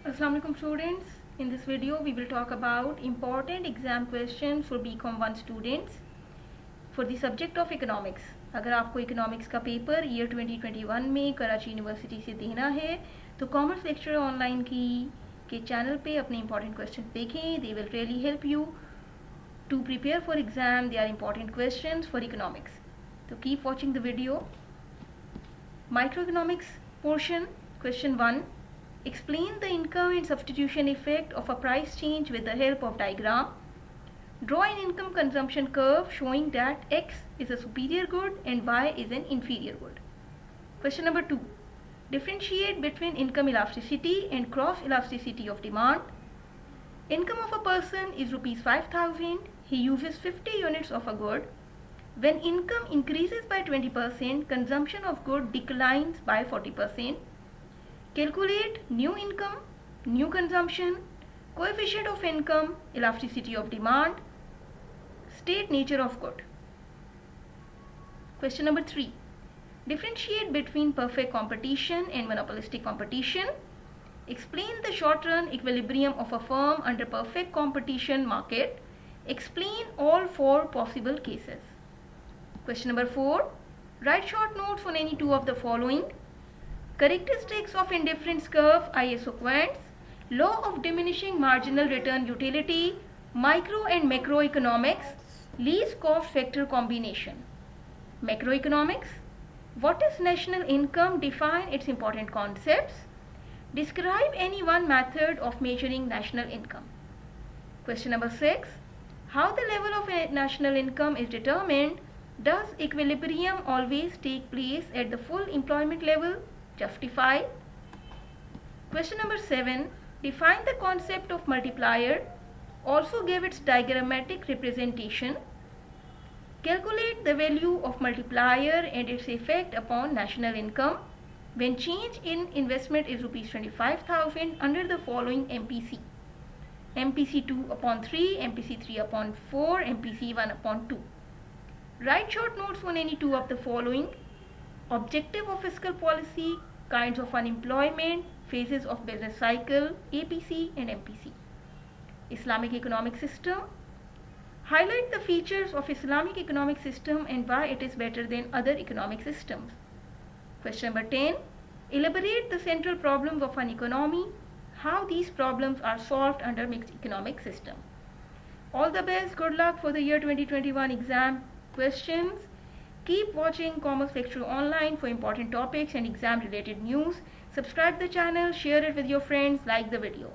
Assalamu alaikum students. In this video we will talk about important exam questions for BCom 1 students for the subject of economics. अगर आपको economics का paper year 2021 में Karachi university से देना है तो commerce lecture online के channel पे अपने इंपॉर्टेंट क्वेश्चन देखें. They will really help you to prepare for exam. They are important questions for economics. तो keep watching the video. Micro economics portion. Question 1. Explain the income and substitution effect of a price change with the help of diagram. Draw an income consumption curve showing that X is a superior good and Y is an inferior good. Question number 2. Differentiate between income elasticity and cross elasticity of demand. Income of a person is rupees 5,000. He uses 50 units of a good. When income increases by 20%, consumption of good declines by 40%. Calculate new income, new consumption, coefficient of income, elasticity of demand, state nature of good. Question number 3. Differentiate between perfect competition and monopolistic competition. Explain the short-run equilibrium of a firm under perfect competition market. Explain all 4 possible cases. Question number 4. Write short notes on any 2 of the following. Characteristics of indifference curve, ISO quants, law of diminishing marginal return utility, micro and macroeconomics, least cost factor combination. Macroeconomics, what is national income? Define its important concepts. Describe any one method of measuring national income. Question number 6. How the level of national income is determined? Does equilibrium always take place at the full employment level? Justify. Question number 7. Define the concept of multiplier. Also give its diagrammatic representation. Calculate the value of multiplier and its effect upon national income when change in investment is rupees 25,000 under the following MPC. MPC 2 upon 3, MPC 3 upon 4, MPC 1 upon 2. Write short notes on any 2 of the following. Objective of fiscal policy, kinds of unemployment, phases of business cycle, APC and MPC. Islamic economic system. Highlight the features of Islamic economic system and why it is better than other economic systems. Question number 10. Elaborate the central problems of an economy, how these problems are solved under mixed economic system. All the best. Good luck for the year 2021 exam questions. Keep watching Commerce Lecture Online for important topics and exam related news. Subscribe the channel, share it with your friends, like the video.